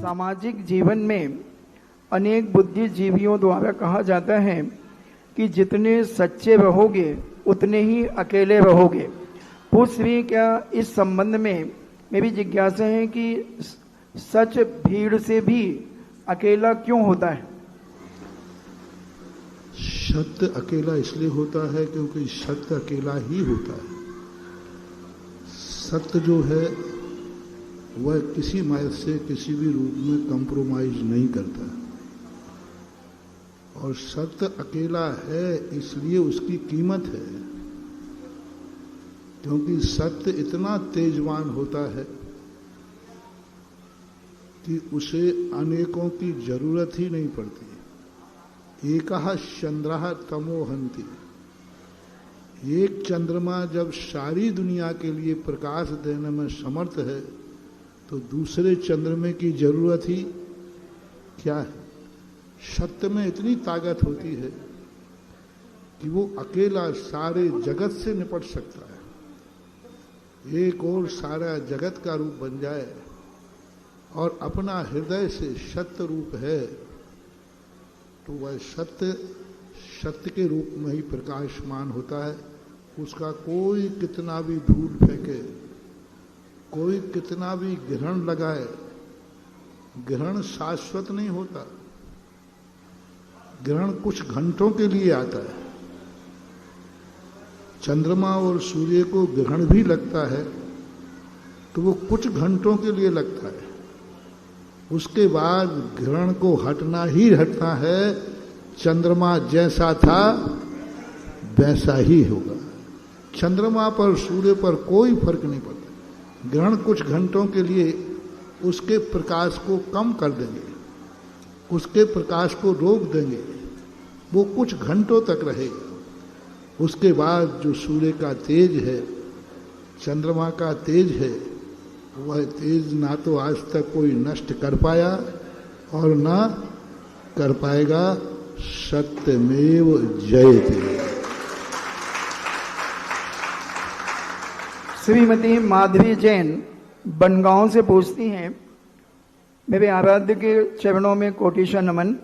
सामाजिक जीवन में अनेक बुद्धिजीवियों द्वारा कहा जाता है कि जितने सच्चे रहोगे उतने ही अकेले रहोगे। पूछवी क्या इस संबंध में मेरी जिज्ञासा है कि सच भीड़ से भी अकेला क्यों होता है? सत्य अकेला इसलिए होता है क्योंकि सत्य अकेला ही होता है। सत्य जो है वह किसी मायद से किसी भी रूप में कंप्रोमाइज नहीं करता, और सत्य अकेला है इसलिए उसकी कीमत है, क्योंकि सत्य इतना तेजवान होता है कि उसे अनेकों की जरूरत ही नहीं पड़ती। एकः चंद्रः तमोहन्ति, एक चंद्रमा जब सारी दुनिया के लिए प्रकाश देने में समर्थ है तो दूसरे चंद्रमे की जरूरत ही क्या है? सत्य में इतनी ताकत होती है कि वो अकेला सारे जगत से निपट सकता है। एक और सारा जगत का रूप बन जाए और अपना हृदय से सत्य रूप है तो वह सत्य के रूप में ही प्रकाशमान होता है। उसका कोई कितना भी धूल फेंके, कोई कितना भी ग्रहण लगाए, ग्रहण शाश्वत नहीं होता। ग्रहण कुछ घंटों के लिए आता है। चंद्रमा और सूर्य को ग्रहण भी लगता है तो वो कुछ घंटों के लिए लगता है, उसके बाद ग्रहण को हटना ही हटना है। चंद्रमा जैसा था वैसा ही होगा। चंद्रमा पर सूर्य पर कोई फर्क नहीं पड़ता। ग्रहण कुछ घंटों के लिए उसके प्रकाश को कम कर देंगे, उसके प्रकाश को रोक देंगे, वो कुछ घंटों तक रहेगा। उसके बाद जो सूर्य का तेज है, चंद्रमा का तेज है, वह तेज ना तो आज तक कोई नष्ट कर पाया और ना कर पाएगा। सत्यमेव जयते। श्रीमती माधवी जैन बनगांव से पूछती हैं, मेरे आराध्य के चरणों में कोटिशा नमन।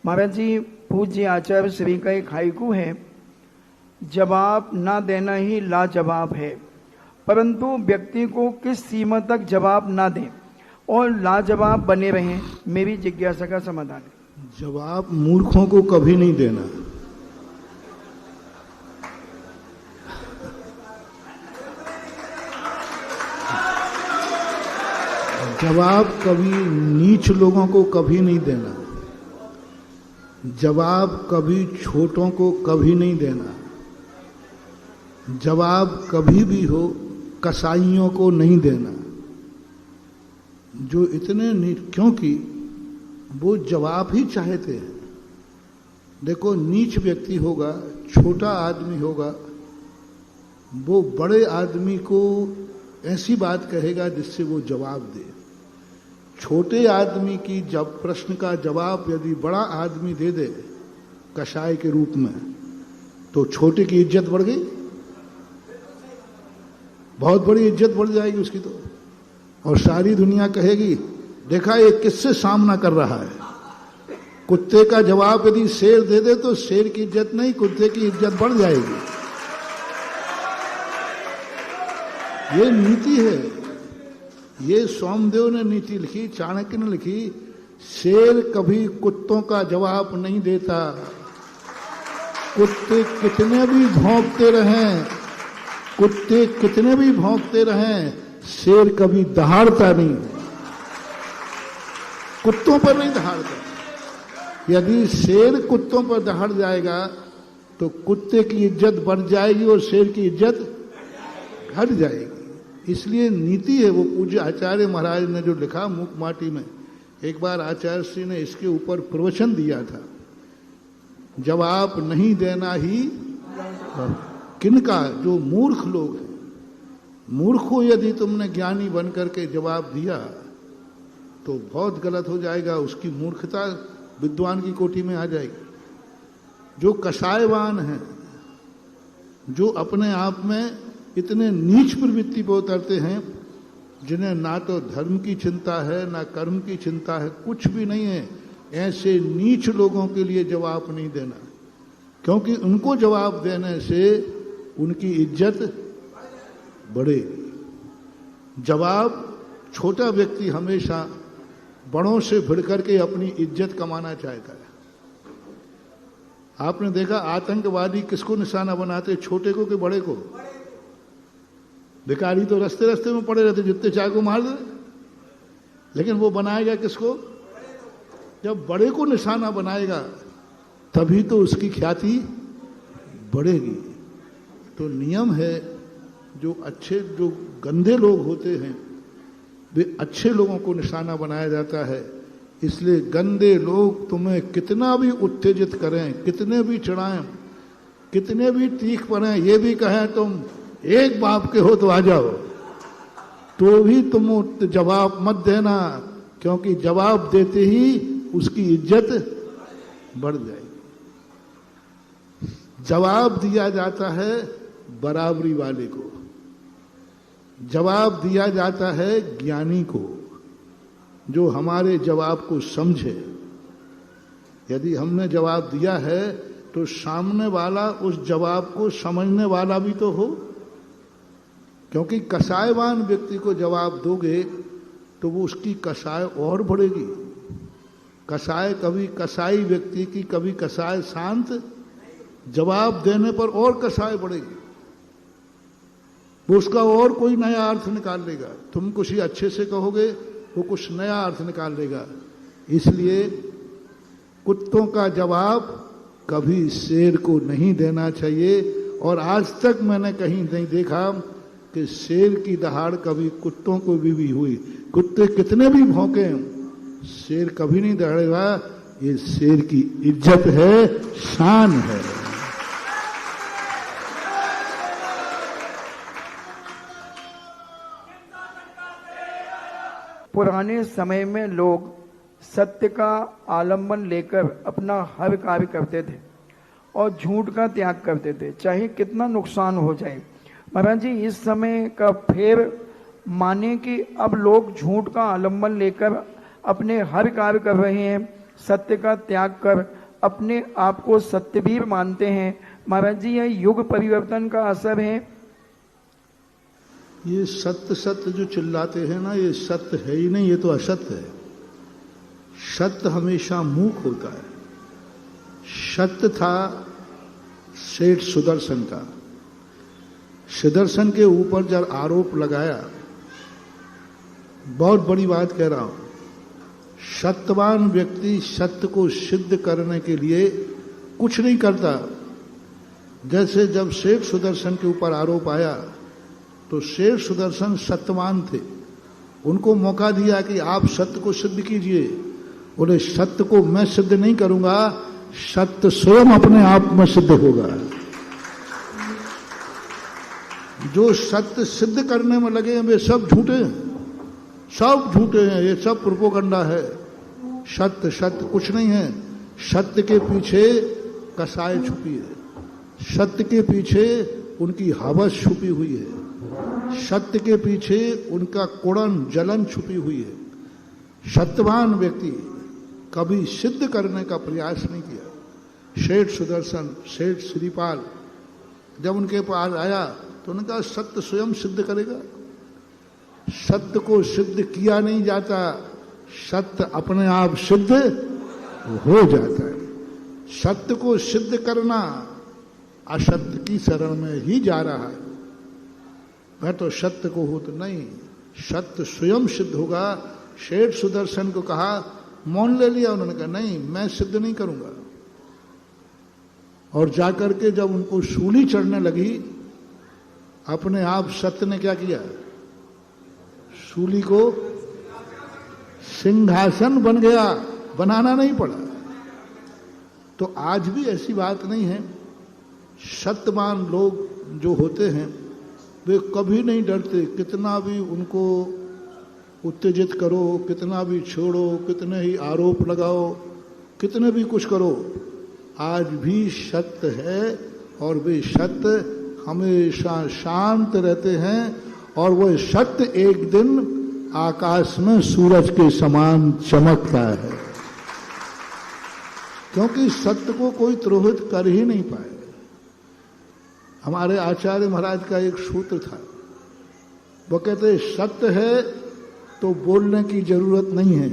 महाराज जी, पूज्य आचार्य श्री का एक हाइकू है, जवाब ना देना ही लाजवाब है, परंतु व्यक्ति को किस सीमा तक जवाब ना दें और लाजवाब बने रहें, मेरी जिज्ञासा का समाधान है। जवाब मूर्खों को कभी नहीं देना। जवाब कभी नीच लोगों को कभी नहीं देना। जवाब कभी छोटों को कभी नहीं देना। जवाब कभी भी हो कसाईयों को नहीं देना। जो इतने क्योंकि वो जवाब ही चाहते हैं। देखो, नीच व्यक्ति होगा, छोटा आदमी होगा, वो बड़े आदमी को ऐसी बात कहेगा जिससे वो जवाब दे। छोटे आदमी की जब प्रश्न का जवाब यदि बड़ा आदमी दे दे कसाई के रूप में, तो छोटे की इज्जत बढ़ गई, बहुत बड़ी इज्जत बढ़ जाएगी उसकी तो। और सारी दुनिया कहेगी, देखा ये किससे सामना कर रहा है। कुत्ते का जवाब यदि शेर दे दे तो शेर की इज्जत नहीं, कुत्ते की इज्जत बढ़ जाएगी। ये नीति है, ये सोमदेव ने नीति लिखी, चाणक्य ने लिखी। शेर कभी कुत्तों का जवाब नहीं देता। कुत्ते कितने भी भौंकते रहें, कुत्ते कितने भी भौंकते रहें, शेर कभी दहाड़ता नहीं, कुत्तों पर नहीं दहाड़ता। यदि शेर कुत्तों पर दहाड़ जाएगा तो कुत्ते की इज्जत बढ़ जाएगी और शेर की इज्जत घट जाएगी। इसलिए नीति है वो। पूज्य आचार्य महाराज ने जो लिखा मूक माटी में, एक बार आचार्य श्री ने इसके ऊपर प्रवचन दिया था, जवाब नहीं देना ही किनका? जो मूर्ख लोग हैं। मूर्खों यदि तुमने ज्ञानी बन करके जवाब दिया तो बहुत गलत हो जाएगा, उसकी मूर्खता विद्वान की कोटि में आ जाएगी। जो कसायवान हैं, जो अपने आप में इतने नीच प्रवृत्ति पर उतरते हैं, जिन्हें ना तो धर्म की चिंता है ना कर्म की चिंता है, कुछ भी नहीं है, ऐसे नीच लोगों के लिए जवाब नहीं देना, क्योंकि उनको जवाब देने से उनकी इज्जत बढ़ेगी। जवाब छोटा व्यक्ति हमेशा बड़ों से भिड़ करके अपनी इज्जत कमाना चाहता है। आपने देखा आतंकवादी किसको निशाना बनाते, छोटे को कि बड़े को? भिखारी तो रास्ते रास्ते में पड़े रहते, जितने चाहे को मार दे, लेकिन वो बनाएगा किसको? जब बड़े को निशाना बनाएगा तभी तो उसकी ख्याति बढ़ेगी। तो नियम है, जो गंदे लोग होते हैं वे अच्छे लोगों को निशाना बनाया जाता है। इसलिए गंदे लोग तुम्हें कितना भी उत्तेजित करें, कितने भी चिढ़ाएं, कितने भी तीख पड़ें, ये भी कहें तुम एक बाप के हो तो आ जाओ, तो भी तुम जवाब मत देना, क्योंकि जवाब देते ही उसकी इज्जत बढ़ जाएगी। जवाब दिया जाता है बराबरी वाले को, जवाब दिया जाता है ज्ञानी को, जो हमारे जवाब को समझे। यदि हमने जवाब दिया है तो सामने वाला उस जवाब को समझने वाला भी तो हो, क्योंकि कसायवान व्यक्ति को जवाब दोगे तो वो उसकी कसाय और बढ़ेगी। कसाय कभी कसाई व्यक्ति की कभी कसाय शांत, जवाब देने पर और कसाय बढ़ेगी, वो उसका और कोई नया अर्थ निकाल लेगा। तुम कुछ ही अच्छे से कहोगे, वो कुछ नया अर्थ निकाल लेगा। इसलिए कुत्तों का जवाब कभी शेर को नहीं देना चाहिए, और आज तक मैंने कहीं नहीं देखा कि शेर की दहाड़ कभी कुत्तों को भी हुई। कुत्ते कितने भी भौंके, शेर कभी नहीं दहाड़ेगा। ये शेर की इज्जत है, शान है। पुराने समय में लोग सत्य का आलंबन लेकर अपना हर कार्य करते थे और झूठ का त्याग करते थे, चाहे कितना नुकसान हो जाए। महाराज जी, इस समय का फेर माने कि अब लोग झूठ का आलंबन लेकर अपने हर कार्य कर रहे हैं, सत्य का त्याग कर अपने आप को सत्यवीर मानते हैं। महाराज जी, यह युग परिवर्तन का असर है। ये सत्य सत्य जो चिल्लाते हैं ना, ये सत्य है ही नहीं, ये तो असत्य है। सत्य हमेशा मूक होता है। सत्य था सेठ सुदर्शन का। सुदर्शन के ऊपर जब आरोप लगाया, बहुत बड़ी बात कह रहा हूं, सत्यवान व्यक्ति सत्य को सिद्ध करने के लिए कुछ नहीं करता। जैसे जब सेठ सुदर्शन के ऊपर आरोप आया तो शेर सुदर्शन सत्यवान थे, उनको मौका दिया कि आप सत्य को सिद्ध कीजिए। बोले सत्य को मैं सिद्ध नहीं करूंगा, सत्य स्वयं अपने आप में सिद्ध होगा। जो सत्य सिद्ध करने में लगे हैं वे सब झूठे हैं, सब झूठे हैं, ये सब प्रोपोगंडा है। सत्य सत्य कुछ नहीं है। सत्य के पीछे कसाई छुपी है, सत्य के पीछे उनकी हवस छुपी हुई है, सत्य के पीछे उनका कुड़न जलन छुपी हुई है। सत्यवान व्यक्ति कभी सिद्ध करने का प्रयास नहीं किया। सेठ सुदर्शन, सेठ श्रीपाल जब उनके पास आया तो उन्होंने कहा सत्य स्वयं सिद्ध करेगा। सत्य को सिद्ध किया नहीं जाता, सत्य अपने आप सिद्ध हो जाता है। सत्य को सिद्ध करना असत्य की शरण में ही जा रहा है। मैं तो सत्य को हूं तो नहीं, सत्य स्वयं सिद्ध होगा। शेठ सुदर्शन को कहा, मौन ले लिया। उन्होंने कहा नहीं, मैं सिद्ध नहीं करूंगा। और जाकर के जब उनको सूली चढ़ने लगी, अपने आप सत्य ने क्या किया, सूली को सिंहासन बन गया, बनाना नहीं पड़ा। तो आज भी ऐसी बात नहीं है। सत्यवान लोग जो होते हैं वे कभी नहीं डरते, कितना भी उनको उत्तेजित करो, कितना भी छोड़ो, कितने ही आरोप लगाओ, कितने भी कुछ करो, आज भी सत्य है और वे सत्य हमेशा शांत रहते हैं और वह सत्य एक दिन आकाश में सूरज के समान चमकता है, क्योंकि सत्य को कोई द्रोहित कर ही नहीं पाए। हमारे आचार्य महाराज का एक सूत्र था, वो कहते सत्य है तो बोलने की जरूरत नहीं है,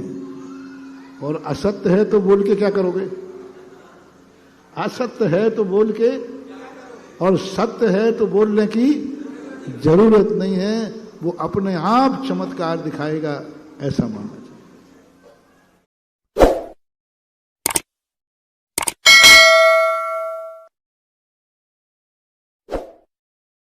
और असत्य है तो बोल के क्या करोगे? असत्य है तो बोल के, और सत्य है तो बोलने की जरूरत नहीं है, वो अपने आप चमत्कार दिखाएगा, ऐसा मानो।